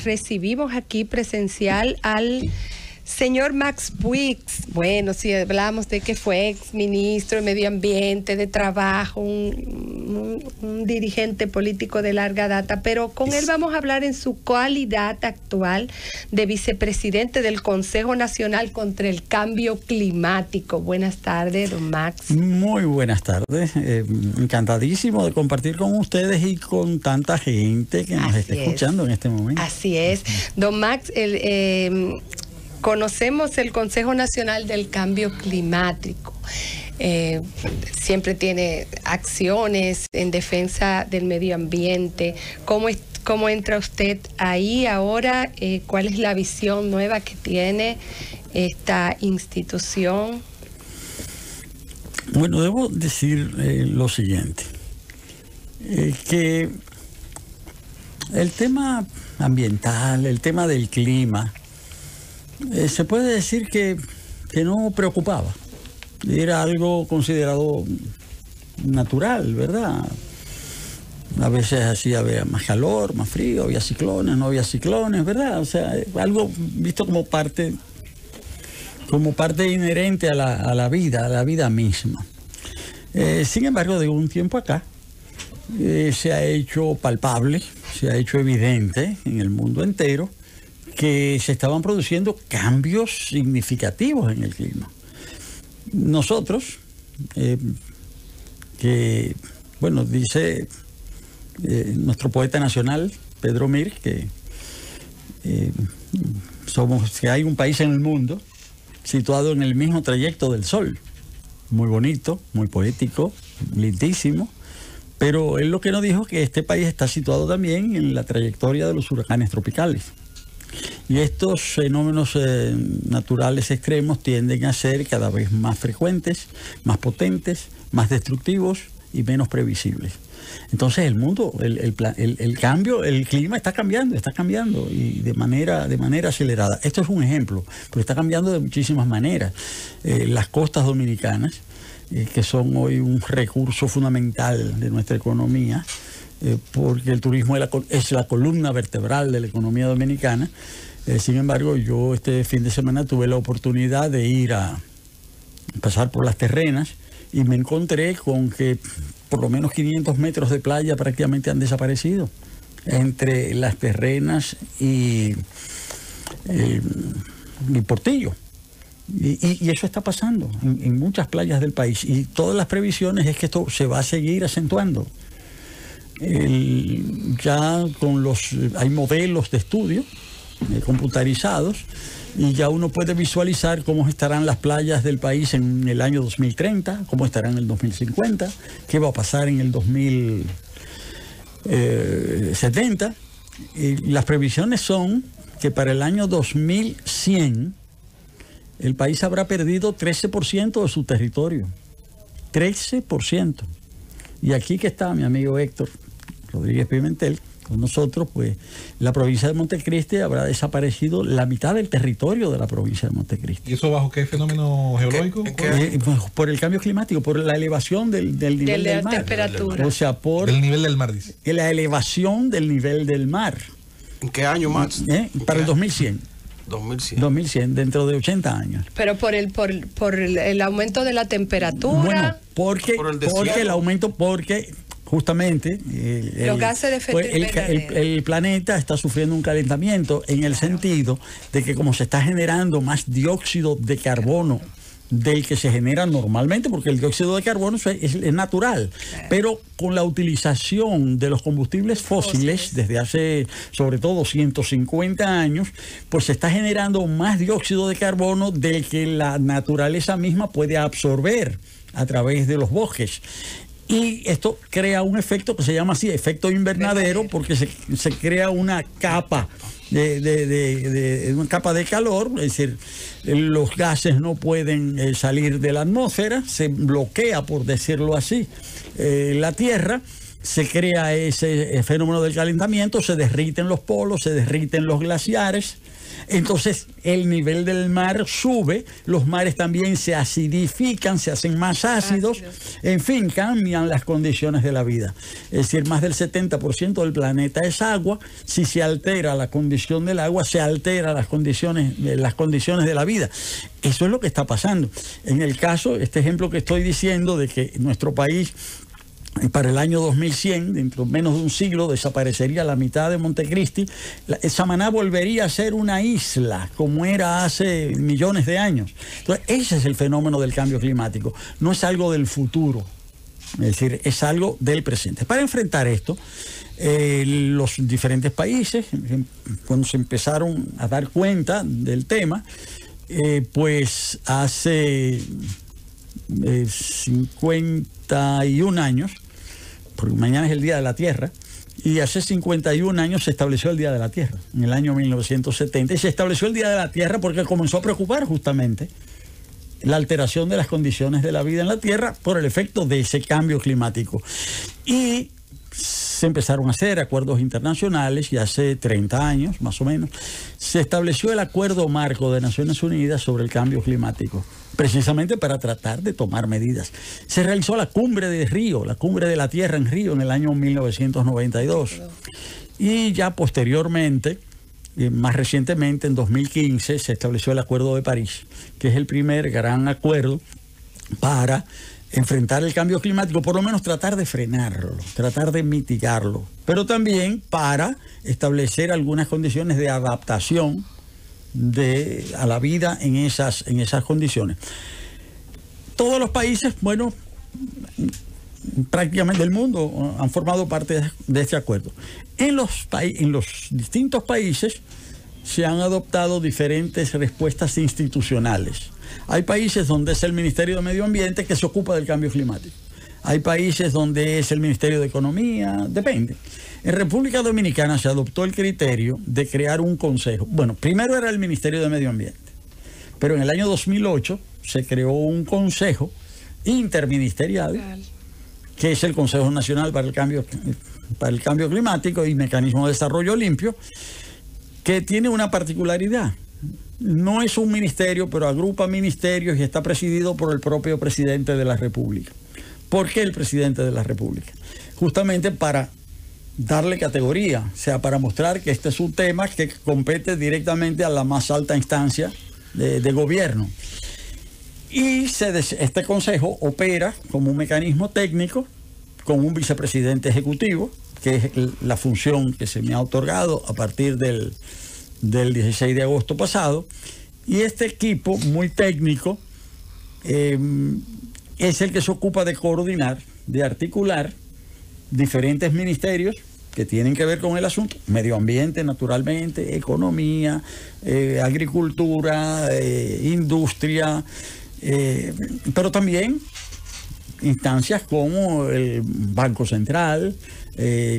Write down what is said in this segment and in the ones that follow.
recibimos aquí presencial al señor Max Puig. Bueno, si hablamos de que fue ex ministro de Medio Ambiente, de Trabajo, un dirigente político de larga data, pero con él vamos a hablar en su cualidad actual de vicepresidente del Consejo Nacional contra el Cambio Climático. Buenas tardes, don Max. Muy buenas tardes. Encantadísimo de compartir con ustedes y con tanta gente que nos está escuchando en este momento. Así es. Don Max, conocemos el Consejo Nacional del Cambio Climático. Siempre tiene acciones en defensa del medio ambiente. ¿Cómo entra usted ahí ahora? ¿Cuál es la visión nueva que tiene esta institución? Bueno, debo decir lo siguiente, que el tema ambiental, el tema del clima, se puede decir que no preocupaba. Era algo considerado natural, ¿verdad? A veces así había más calor, más frío, había ciclones, no había ciclones, ¿verdad? O sea, algo visto como parte inherente a la vida misma. Sin embargo, de un tiempo acá, se ha hecho palpable, se ha hecho evidente en el mundo entero que se estaban produciendo cambios significativos en el clima. Nosotros, dice nuestro poeta nacional, Pedro Mir, que hay un país en el mundo situado en el mismo trayecto del Sol. Muy bonito, muy poético, lindísimo, pero él lo que nos dijo es que este país está situado también en la trayectoria de los huracanes tropicales. Y estos fenómenos naturales extremos tienden a ser cada vez más frecuentes, más potentes, más destructivos y menos previsibles. Entonces el mundo, el cambio, el clima está cambiando y de manera acelerada. Esto es un ejemplo, pero está cambiando de muchísimas maneras. Las costas dominicanas, que son hoy un recurso fundamental de nuestra economía, porque el turismo es la columna vertebral de la economía dominicana. Sin embargo, yo este fin de semana tuve la oportunidad de ir a pasar por las terrenas y me encontré con que por lo menos 500 metros de playa prácticamente han desaparecido entre las terrenas y Portillo. Y eso está pasando en muchas playas del país. Y todas las previsiones es que esto se va a seguir acentuando. Hay modelos de estudio computarizados y ya uno puede visualizar cómo estarán las playas del país en el año 2030, cómo estarán en el 2050, qué va a pasar en el 2070. Y las previsiones son que para el año 2100 el país habrá perdido 13% de su territorio. 13%. Y aquí que está mi amigo Héctor Rodríguez Pimentel con nosotros, pues la provincia de Montecristi habrá desaparecido la mitad del territorio de la provincia de Montecristi. ¿Y eso bajo qué fenómeno geológico? Por el cambio climático, por la elevación del nivel del mar. Temperatura. O sea, por el nivel del mar, dice. La elevación del nivel del mar. ¿En qué año, Max? Para el 2100. 2100, dentro de 80 años. Pero por el aumento de la temperatura. Bueno, porque el aumento, porque justamente los gases de efecto invernadero. El planeta está sufriendo un calentamiento en el sentido de que como se está generando más dióxido de carbono del que se genera normalmente, porque el dióxido de carbono es natural, pero con la utilización de los combustibles fósiles desde hace sobre todo 150 años, pues se está generando más dióxido de carbono del que la naturaleza misma puede absorber a través de los bosques. Y esto crea un efecto que se llama así, efecto invernadero, porque se crea una capa una capa de calor, es decir, los gases no pueden salir de la atmósfera, se bloquea, por decirlo así, la Tierra, se crea ese fenómeno del calentamiento, se derriten los polos, se derriten los glaciares. Entonces el nivel del mar sube, los mares también se acidifican, se hacen más ácidos, en fin, cambian las condiciones de la vida. Es decir, más del 70% del planeta es agua. Si se altera la condición del agua, se altera las condiciones de la vida. Eso es lo que está pasando. En el caso, este ejemplo que estoy diciendo de que nuestro país, para el año 2100, dentro de menos de un siglo, desaparecería la mitad de Montecristi. Samaná volvería a ser una isla, como era hace millones de años. Entonces, ese es el fenómeno del cambio climático. No es algo del futuro, es decir, es algo del presente. Para enfrentar esto, los diferentes países, cuando se empezaron a dar cuenta del tema, pues hace 51 años, porque mañana es el Día de la Tierra, y hace 51 años se estableció el Día de la Tierra, en el año 1970, y se estableció el Día de la Tierra porque comenzó a preocupar justamente la alteración de las condiciones de la vida en la Tierra por el efecto de ese cambio climático. Y se empezaron a hacer acuerdos internacionales y hace 30 años, más o menos, se estableció el Acuerdo Marco de Naciones Unidas sobre el Cambio Climático, precisamente para tratar de tomar medidas. Se realizó la cumbre de Río, la cumbre de la Tierra en Río en el año 1992. Y ya posteriormente, más recientemente, en 2015, se estableció el Acuerdo de París, que es el primer gran acuerdo para enfrentar el cambio climático, por lo menos tratar de frenarlo, tratar de mitigarlo, pero también para establecer algunas condiciones de adaptación a la vida en esas condiciones. Todos los países, bueno, prácticamente del mundo han formado parte de este acuerdo. En los distintos países se han adoptado diferentes respuestas institucionales. Hay países donde es el Ministerio de Medio Ambiente que se ocupa del cambio climático. Hay países donde es el Ministerio de Economía, depende. En República Dominicana se adoptó el criterio de crear un consejo. Bueno, primero era el Ministerio de Medio Ambiente, pero en el año 2008 se creó un consejo interministerial, que es el Consejo Nacional para el Cambio Climático y Mecanismo de Desarrollo Limpio, que tiene una particularidad. No es un ministerio, pero agrupa ministerios y está presidido por el propio presidente de la República. ¿Por qué el presidente de la República? Justamente para darle categoría, o sea, para mostrar que este es un tema que compete directamente a la más alta instancia de gobierno. Y este consejo opera como un mecanismo técnico con un vicepresidente ejecutivo, que es la función que se me ha otorgado a partir del 16 de agosto pasado, y este equipo muy técnico es el que se ocupa de coordinar, de articular diferentes ministerios que tienen que ver con el asunto: medio ambiente, naturalmente, economía, agricultura, industria, pero también instancias como el Banco Central,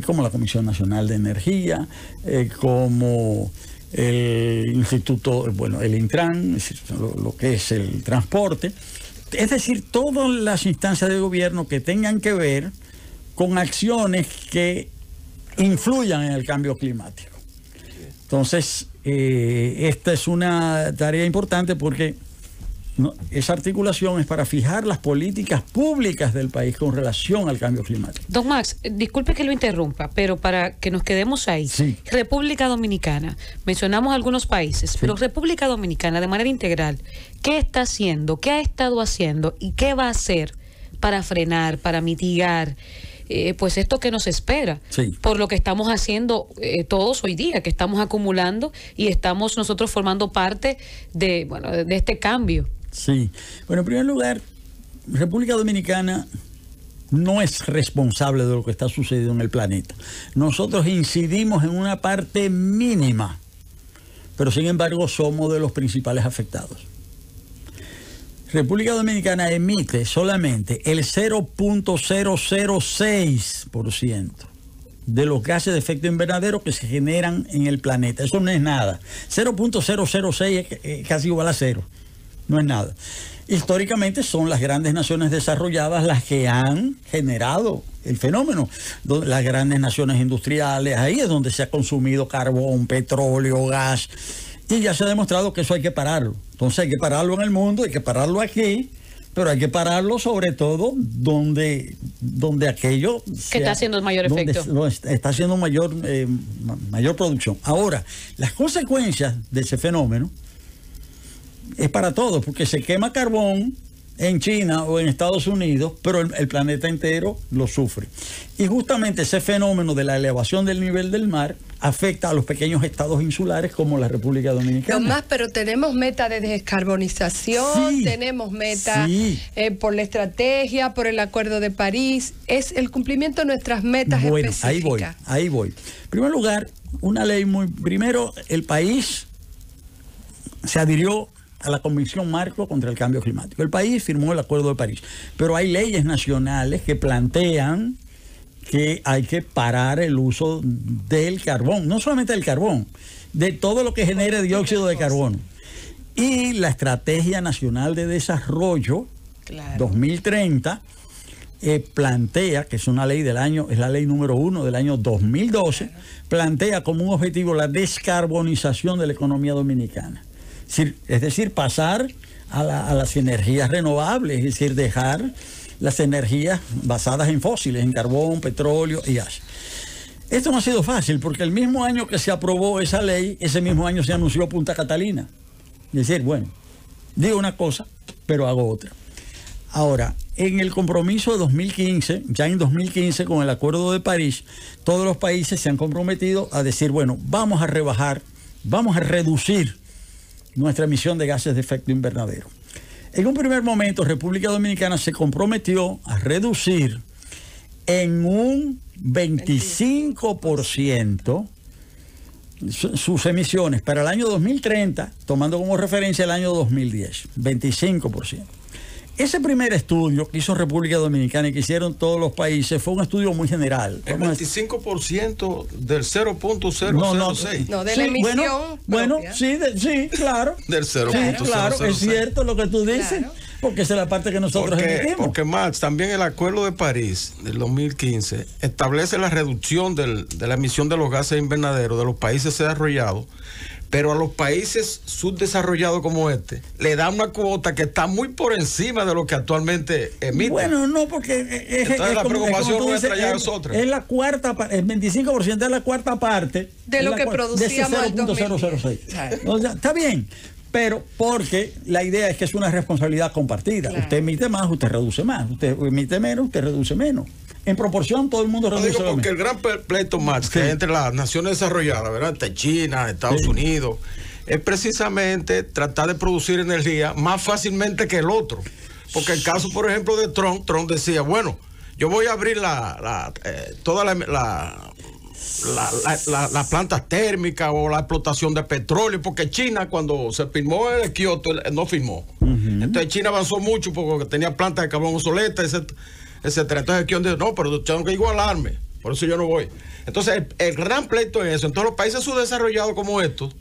como la Comisión Nacional de Energía, como el Instituto, bueno, el Intran, lo que es el transporte, es decir, todas las instancias de gobierno que tengan que ver con acciones que influyan en el cambio climático. Entonces, esta es una tarea importante porque esa articulación es para fijar las políticas públicas del país con relación al cambio climático. Don Max, disculpe que lo interrumpa, pero para que nos quedemos ahí. Sí. República Dominicana, mencionamos algunos países, sí, pero República Dominicana de manera integral, ¿qué está haciendo? ¿Qué ha estado haciendo? ¿Y qué va a hacer para frenar, para mitigar pues esto que nos espera? Sí. Por lo que estamos haciendo todos hoy día, que estamos acumulando y estamos nosotros formando parte de este cambio. Sí. Bueno, en primer lugar, República Dominicana no es responsable de lo que está sucediendo en el planeta. Nosotros incidimos en una parte mínima, pero sin embargo somos de los principales afectados. República Dominicana emite solamente el 0.006% de los gases de efecto invernadero que se generan en el planeta. Eso no es nada. 0.006 es casi igual a cero. No es nada. históricamente son las grandes naciones desarrolladas las que han generado el fenómeno. Las grandes naciones industriales, ahí es donde se ha consumido carbón, petróleo, gas, y ya se ha demostrado que eso hay que pararlo. Entonces hay que pararlo en el mundo, hay que pararlo aquí, pero hay que pararlo sobre todo donde aquello que está haciendo el mayor efecto. Está haciendo mayor producción. Ahora, las consecuencias de ese fenómeno es para todos, porque se quema carbón en China o en Estados Unidos, pero el planeta entero lo sufre. Y justamente ese fenómeno de la elevación del nivel del mar afecta a los pequeños estados insulares como la República Dominicana. No más, pero tenemos meta de descarbonización, sí, tenemos meta sí, por la estrategia, por el Acuerdo de París, es el cumplimiento de nuestras metas específicas. Ahí voy. En primer lugar, una ley primero, el país se adhirió a la Convención Marco contra el Cambio Climático. El país firmó el Acuerdo de París, pero hay leyes nacionales que plantean que hay que parar el uso del carbón, no solamente del carbón, de todo lo que genere dióxido de carbono. Y la Estrategia Nacional de Desarrollo 2030 plantea, que es una ley es la ley número 1 del año 2012, plantea como un objetivo la descarbonización de la economía dominicana. Es decir, pasar a las energías renovables, es decir, dejar las energías basadas en fósiles, en carbón, petróleo y gas. Esto no ha sido fácil, porque el mismo año que se aprobó esa ley, ese mismo año se anunció Punta Catalina. Es decir, bueno, digo una cosa, pero hago otra. Ahora, en el compromiso de 2015, ya en 2015 con el Acuerdo de París, todos los países se han comprometido a decir, bueno, vamos a reducir nuestra emisión de gases de efecto invernadero. En un primer momento, República Dominicana se comprometió a reducir en un 25% sus emisiones para el año 2030, tomando como referencia el año 2010, 25%. Ese primer estudio que hizo República Dominicana y que hicieron todos los países fue un estudio muy general. El 25% del 0.006. No, de la emisión. Bueno, sí, claro. Del 0.006. Sí, claro, es cierto lo que tú dices, claro, porque esa es la parte que nosotros emitimos. Porque Max, también el Acuerdo de París del 2015 establece la reducción de la emisión de los gases invernaderos de los países desarrollados, pero a los países subdesarrollados como este le da una cuota que está muy por encima de lo que actualmente emiten. Bueno, no, porque entonces la preocupación nuestra ya es otra. Es la cuarta, el 25% es la cuarta parte de lo que producíamos en 0.006. O sea, está bien, pero porque la idea es que es una responsabilidad compartida. Claro. Usted emite más, usted reduce más. Usted emite menos, usted reduce menos. En proporción, todo el mundo reduce. Digo porque el gran pleito, Max, que entre las naciones desarrolladas, ¿verdad? Entre China, Estados Unidos, es precisamente tratar de producir energía más fácilmente que el otro. Porque el caso, por ejemplo, de Trump decía, bueno, yo voy a abrir todas las plantas térmicas o la explotación de petróleo, porque China, cuando se firmó el Kioto, no firmó. Entonces China avanzó mucho porque tenía plantas de carbón obsoletas, etcétera. Entonces el Kioto dijo, no, pero tengo que igualarme, por eso yo no voy. Entonces el gran pleito es eso. Entonces los países subdesarrollados como estos,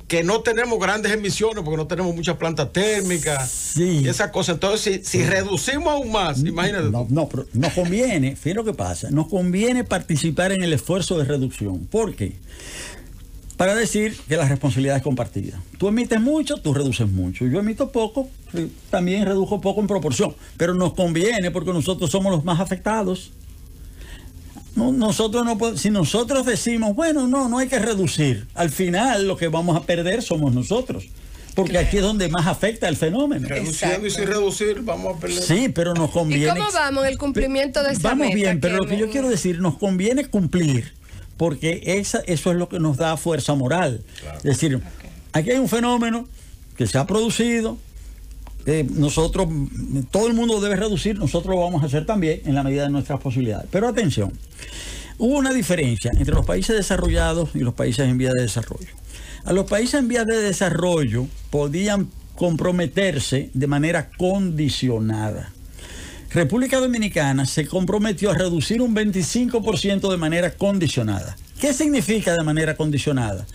que no tenemos grandes emisiones porque no tenemos muchas plantas térmicas y esas cosas. Entonces, si reducimos aún más, imagínate. No, pero nos conviene, fíjate lo que pasa, nos conviene participar en el esfuerzo de reducción. ¿Por qué? Para decir que la responsabilidad es compartida. Tú emites mucho, tú reduces mucho. Yo emito poco, también reduzco poco en proporción. Pero nos conviene porque nosotros somos los más afectados. No, nosotros no podemos, si nosotros decimos, bueno, no hay que reducir, al final lo que vamos a perder somos nosotros, porque aquí es donde más afecta el fenómeno. Reduciendo y sin reducir vamos a perder. Sí, pero nos conviene. ¿Y cómo vamos en el cumplimiento de esa Vamos meta? bien, pero lo que yo quiero decir, nos conviene cumplir, porque eso es lo que nos da fuerza moral. Claro. Es decir, aquí hay un fenómeno que se ha producido. Nosotros, todo el mundo debe reducir, nosotros lo vamos a hacer también en la medida de nuestras posibilidades. Pero atención, hubo una diferencia entre los países desarrollados y los países en vías de desarrollo. A los países en vías de desarrollo podían comprometerse de manera condicionada. República Dominicana se comprometió a reducir un 25% de manera condicionada. ¿Qué significa de manera condicionada?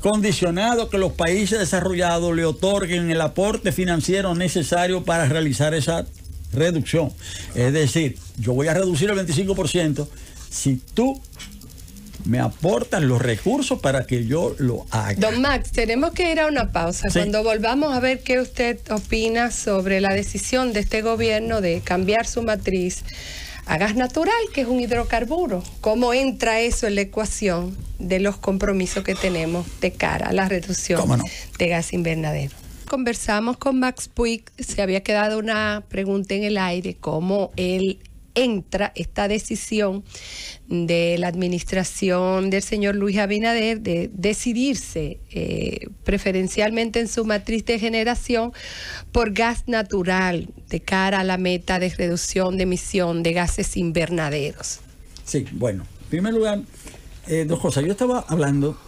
Condicionado que los países desarrollados le otorguen el aporte financiero necesario para realizar esa reducción. Es decir, yo voy a reducir el 25% si tú me aportas los recursos para que yo lo haga. Don Max, tenemos que ir a una pausa. Sí. Cuando volvamos a ver qué usted opina sobre la decisión de este gobierno de cambiar su matriz a gas natural, que es un hidrocarburo. ¿Cómo entra eso en la ecuación de los compromisos que tenemos de cara a la reducción de gas invernadero? Conversamos con Max Puig, se había quedado una pregunta en el aire, cómo él entra esta decisión de la administración del señor Luis Abinader de decidirse preferencialmente en su matriz de generación por gas natural de cara a la meta de reducción de emisión de gases invernaderos. Sí, bueno, en primer lugar, dos cosas. Yo estaba hablando,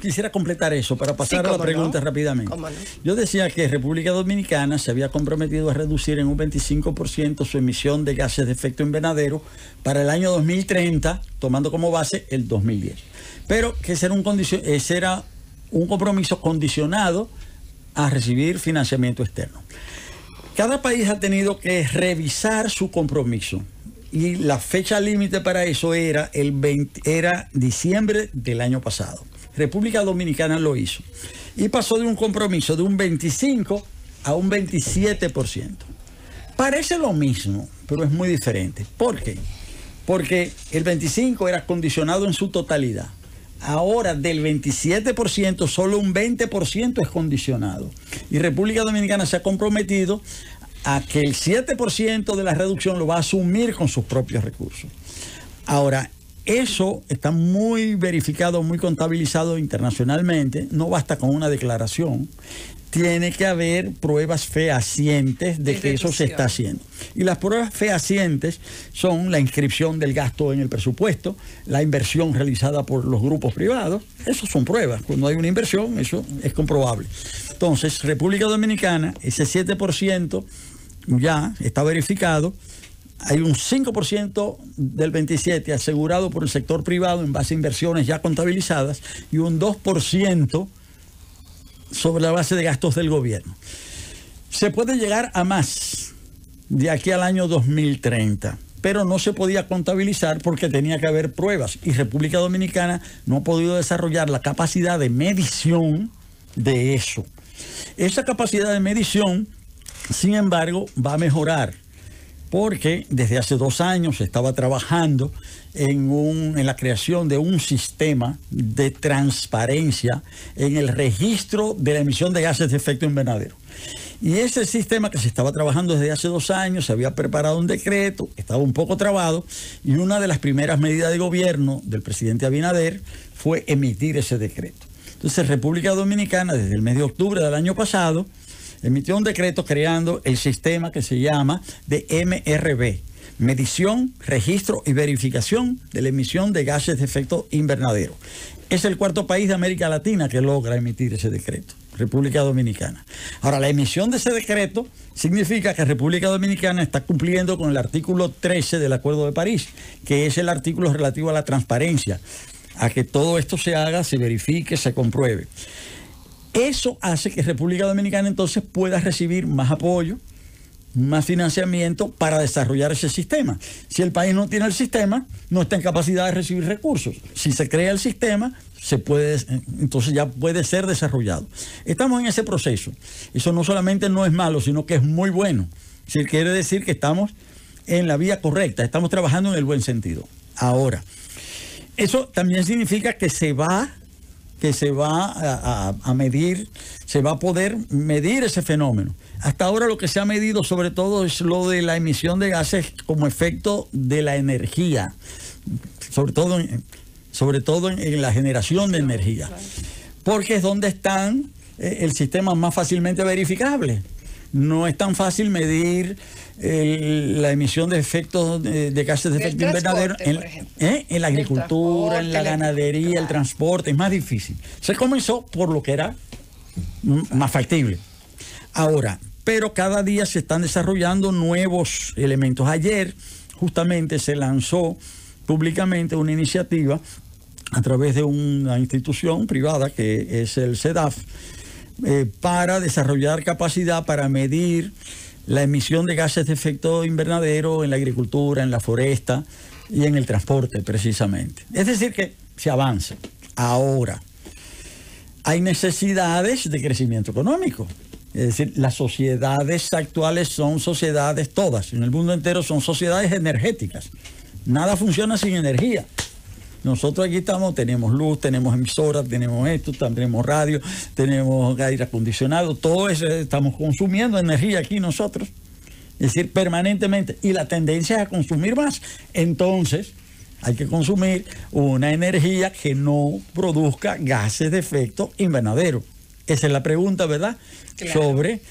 quisiera completar eso para pasar a la pregunta rápidamente. ¿Cómo no? Yo decía que República Dominicana se había comprometido a reducir en un 25% su emisión de gases de efecto invernadero para el año 2030, tomando como base el 2010. Pero que ese era un compromiso condicionado a recibir financiamiento externo. Cada país ha tenido que revisar su compromiso. Y la fecha límite para eso era diciembre del año pasado. República Dominicana lo hizo. Y pasó de un compromiso de un 25 a un 27%. Parece lo mismo, pero es muy diferente. ¿Por qué? Porque el 25 era condicionado en su totalidad. Ahora del 27%, solo un 20% es condicionado. Y República Dominicana se ha comprometido a que el 7% de la reducción lo va a asumir con sus propios recursos. Ahora, eso está muy verificado, muy contabilizado internacionalmente. No basta con una declaración. Tiene que haber pruebas fehacientes de que eso se está haciendo. Y las pruebas fehacientes son la inscripción del gasto en el presupuesto, la inversión realizada por los grupos privados. Esas son pruebas. Cuando hay una inversión, eso es comprobable. Entonces, República Dominicana, ese 7% ya está verificado. Hay un 5% del 27% asegurado por el sector privado en base a inversiones ya contabilizadas y un 2% sobre la base de gastos del gobierno. Se puede llegar a más de aquí al año 2030, pero no se podía contabilizar porque tenía que haber pruebas y República Dominicana no ha podido desarrollar la capacidad de medición de eso. Esa capacidad de medición, sin embargo, va a mejorar porque desde hace 2 años se estaba trabajando en la creación de un sistema de transparencia en el registro de la emisión de gases de efecto invernadero. Y ese sistema que se estaba trabajando desde hace 2 años, se había preparado un decreto, estaba un poco trabado, y una de las primeras medidas de gobierno del presidente Abinader fue emitir ese decreto. Entonces, República Dominicana, desde el mes de octubre del año pasado, emitió un decreto creando el sistema que se llama de MRV, medición, registro y verificación de la emisión de gases de efecto invernadero. Es el 4º país de América Latina que logra emitir ese decreto, República Dominicana. Ahora, la emisión de ese decreto significa que República Dominicana está cumpliendo con el artículo 13 del Acuerdo de París, que es el artículo relativo a la transparencia, a que todo esto se haga, se verifique, se compruebe. Eso hace que República Dominicana entonces pueda recibir más apoyo, más financiamiento para desarrollar ese sistema. Si el país no tiene el sistema, no está en capacidad de recibir recursos. Si se crea el sistema, entonces ya puede ser desarrollado. Estamos en ese proceso. Eso no solamente no es malo, sino que es muy bueno. Quiere decir que estamos en la vía correcta, estamos trabajando en el buen sentido. Ahora, eso también significa que se va a medir, se va a poder medir ese fenómeno. Hasta ahora lo que se ha medido sobre todo es lo de la emisión de gases como efecto de la energía, sobre todo en la generación de energía, porque es donde están el sistema más fácilmente verificable. No es tan fácil medir la emisión de efectos de gases de efecto invernadero en la agricultura, en la ganadería, el transporte, es más difícil. Se comenzó por lo que era más factible. Ahora, pero cada día se están desarrollando nuevos elementos. Ayer justamente se lanzó públicamente una iniciativa a través de una institución privada que es el CEDAF, para desarrollar capacidad para medir la emisión de gases de efecto invernadero en la agricultura, en la foresta y en el transporte precisamente. Es decir, que se avanza. Ahora, hay necesidades de crecimiento económico. Es decir, las sociedades actuales son sociedades, todas, en el mundo entero son sociedades energéticas. Nada funciona sin energía. Nosotros aquí estamos, tenemos luz, tenemos emisoras, tenemos esto, tenemos radio, tenemos aire acondicionado, todo eso, estamos consumiendo energía aquí nosotros. Es decir, permanentemente. Y la tendencia es a consumir más. Entonces, hay que consumir una energía que no produzca gases de efecto invernadero. Esa es la pregunta, ¿verdad? Claro. Sobre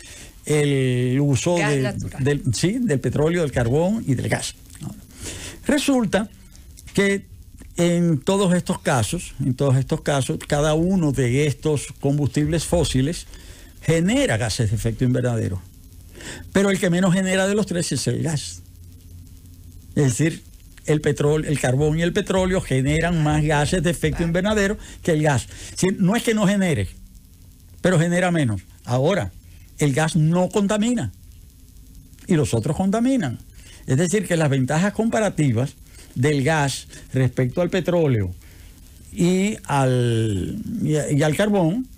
el uso del petróleo, del carbón y del gas. Resulta que en todos estos casos, cada uno de estos combustibles fósiles genera gases de efecto invernadero. Pero el que menos genera de los tres es el gas. Es decir, el petróleo, el carbón y el petróleo generan más gases de efecto invernadero que el gas. No es que no genere, pero genera menos. Ahora, el gas no contamina y los otros contaminan. Es decir, que las ventajas comparativas del gas respecto al petróleo y al carbón,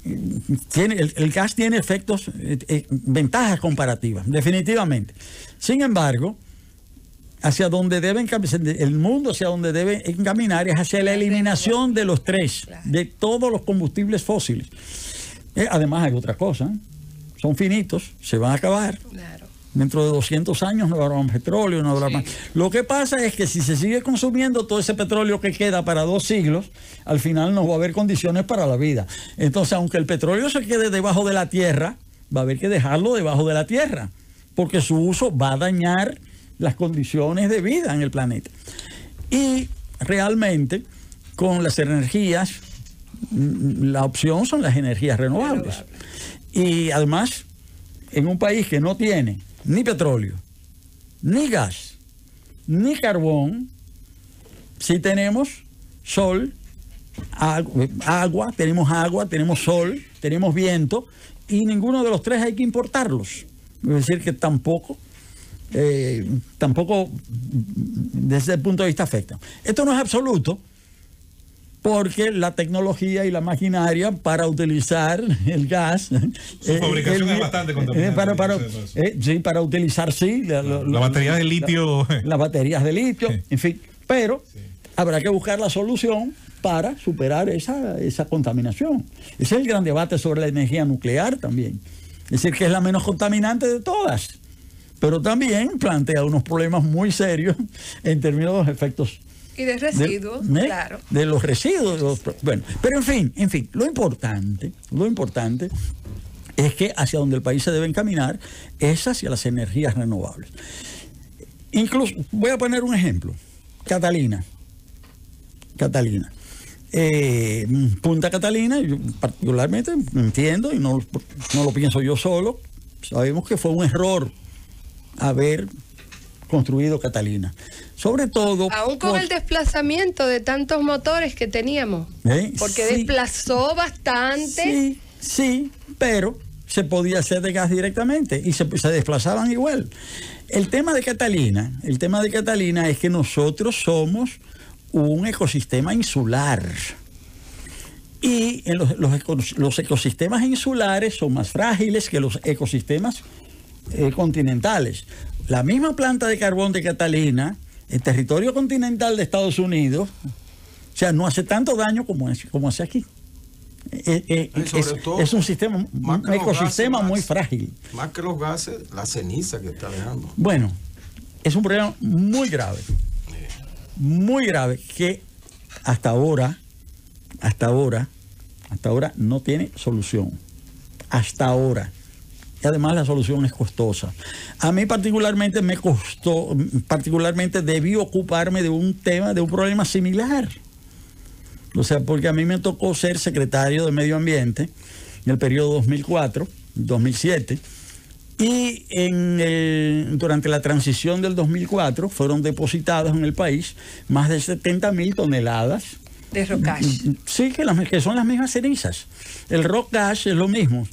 el gas tiene efectos, ventajas comparativas, definitivamente. Sin embargo, hacia donde el mundo hacia donde debe encaminar es hacia la eliminación de los tres, de todos los combustibles fósiles. Además hay otra cosa, son finitos, se van a acabar. Claro. Dentro de 200 años no habrá más petróleo, no habrá más. Lo que pasa es que si se sigue consumiendo todo ese petróleo que queda para 2 siglos, al final no va a haber condiciones para la vida. Entonces, aunque el petróleo se quede debajo de la tierra, va a haber que dejarlo debajo de la tierra, porque su uso va a dañar las condiciones de vida en el planeta. Y realmente, con las energías, la opción son las energías renovables. Y además, en un país que no tiene ni petróleo, ni gas, ni carbón, sí tenemos sol, agua, tenemos sol, tenemos viento, y ninguno de los tres hay que importarlos. Es decir, que tampoco desde el punto de vista afecta. Esto no es absoluto, porque la tecnología y la maquinaria para utilizar el gas, su fabricación es bastante contaminante. para utilizar la batería de litio, las baterías de litio, en fin, pero habrá que buscar la solución para superar esa contaminación. Ese es el gran debate sobre la energía nuclear también, es decir, que es la menos contaminante de todas, pero también plantea unos problemas muy serios en términos de los efectos y de residuos, claro. De los residuos. Bueno, pero en fin, lo importante es que hacia donde el país se debe encaminar es hacia las energías renovables. Incluso, voy a poner un ejemplo. Catalina. Punta Catalina, yo particularmente entiendo, y no lo pienso yo solo, sabemos que fue un error haber construido Catalina. Sobre todo... Aún con el desplazamiento de tantos motores que teníamos. Porque desplazó bastante. Sí, pero se podía hacer de gas directamente y se desplazaban igual. El tema de Catalina es que nosotros somos un ecosistema insular. Y en los ecosistemas insulares son más frágiles que los ecosistemas continentales. La misma planta de carbón de Catalina, el territorio continental de Estados Unidos, o sea, no hace tanto daño como hace aquí. Es un sistema, un ecosistema muy frágil. Más que los gases, la ceniza que está dejando. Bueno, es un problema muy grave, que hasta ahora no tiene solución. Hasta ahora. Y además la solución es costosa. A mí particularmente debí ocuparme de un problema similar. O sea, porque a mí me tocó ser secretario de Medio Ambiente en el periodo 2004-2007, Y durante la transición del 2004 fueron depositadas en el país más de 70.000 toneladas de rock ash. Sí, que son las mismas cenizas. El rock ash es lo mismo.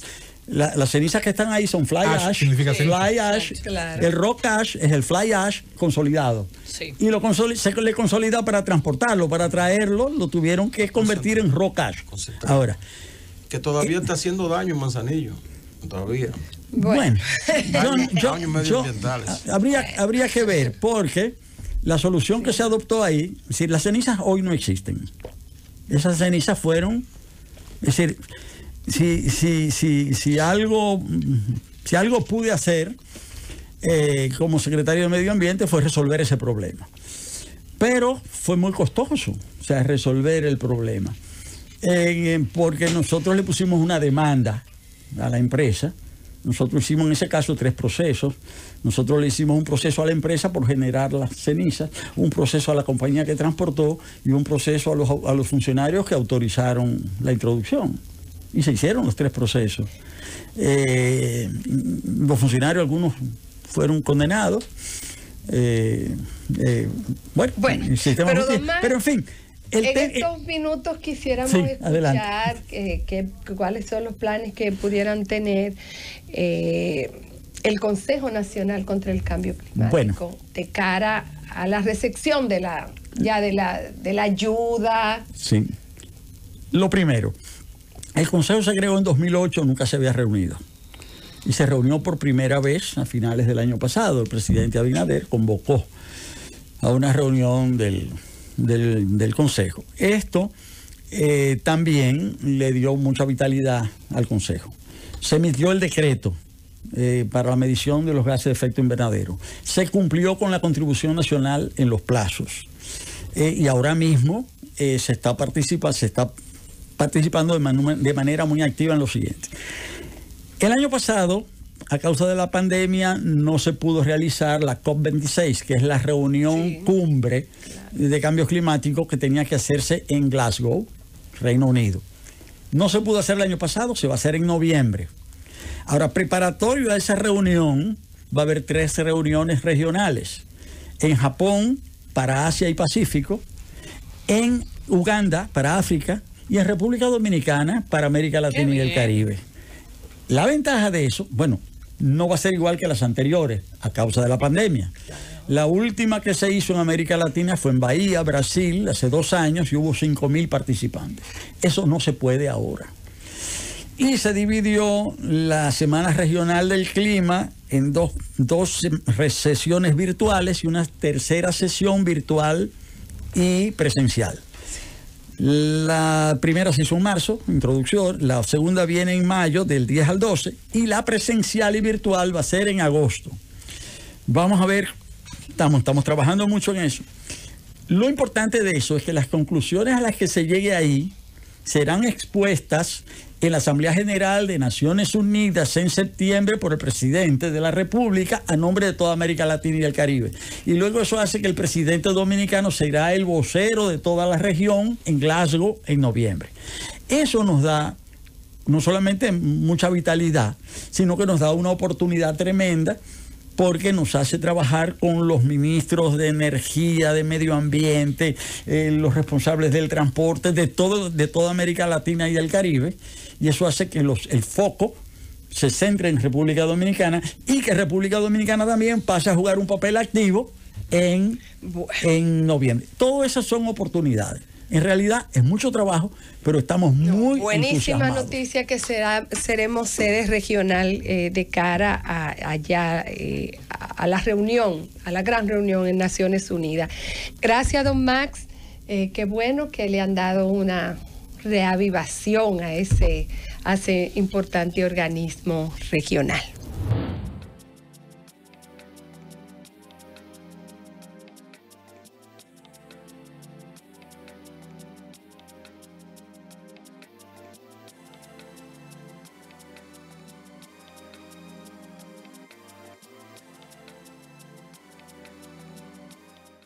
Las cenizas que están ahí son fly ash. Fly ash. Claro. El rock ash es el fly ash consolidado. Sí. Y se le consolida para transportarlo, para traerlo, lo tuvieron que convertir en rock ash. Ahora. Que todavía está haciendo daño en Manzanillo. Todavía. Bueno, habría que ver, porque la solución que se adoptó ahí, es decir, las cenizas hoy no existen. Esas cenizas fueron, es decir, si algo pude hacer como secretario de Medio Ambiente fue resolver ese problema. Pero fue muy costoso, o sea, resolver el problema. Porque nosotros le pusimos una demanda a la empresa. Nosotros hicimos en ese caso 3 procesos. Nosotros le hicimos un proceso a la empresa por generar las cenizas, un proceso a la compañía que transportó y un proceso a los funcionarios que autorizaron la introducción. Y se hicieron los 3 procesos. Los funcionarios, algunos fueron condenados. Bueno, el sistema pero en fin. En estos minutos quisiéramos escuchar cuáles son los planes que pudieran tener el Consejo Nacional contra el Cambio Climático de cara a la recepción de la ayuda. Sí. Lo primero, el Consejo se creó en 2008, nunca se había reunido. Y se reunió por primera vez a finales del año pasado. El presidente Abinader convocó a una reunión del Consejo. Esto también le dio mucha vitalidad al Consejo. Se emitió el decreto para la medición de los gases de efecto invernadero. Se cumplió con la contribución nacional en los plazos. Y ahora mismo se está participando de manera muy activa en lo siguiente. El año pasado, a causa de la pandemia, no se pudo realizar la COP26, que es la reunión cumbre de cambio climático que tenía que hacerse en Glasgow, Reino Unido. No se pudo hacer el año pasado, se va a hacer en noviembre. Ahora, preparatorio a esa reunión, va a haber 3 reuniones regionales. En Japón, para Asia y Pacífico, en Uganda, para África, y en República Dominicana, para América Latina y el Caribe. La ventaja de eso, bueno, no va a ser igual que las anteriores a causa de la pandemia. La última que se hizo en América Latina fue en Bahía, Brasil, hace 2 años, y hubo 5.000 participantes. Eso no se puede ahora. Y se dividió la Semana Regional del Clima en dos sesiones virtuales y una tercera sesión virtual y presencial. La primera se hizo en marzo, introducción, la segunda viene en mayo, del 10 al 12, y la presencial y virtual va a ser en agosto. Vamos a ver, estamos trabajando mucho en eso. Lo importante de eso es que las conclusiones a las que se llegue ahí serán expuestas en la Asamblea General de Naciones Unidas en septiembre por el presidente de la República a nombre de toda América Latina y el Caribe. Y luego eso hace que el presidente dominicano será el vocero de toda la región en Glasgow en noviembre. Eso nos da no solamente mucha vitalidad, sino que nos da una oportunidad tremenda porque nos hace trabajar con los ministros de energía, de medio ambiente, los responsables del transporte, de toda América Latina y el Caribe, y eso hace que el foco se centre en República Dominicana y que República Dominicana también pase a jugar un papel activo en noviembre. Todas esas son oportunidades. En realidad es mucho trabajo, pero estamos muy buenísima noticia que seremos sede regional de cara a la reunión, a la gran reunión en Naciones Unidas. Gracias, don Max. Qué bueno que le han dado una reavivación a ese importante organismo regional.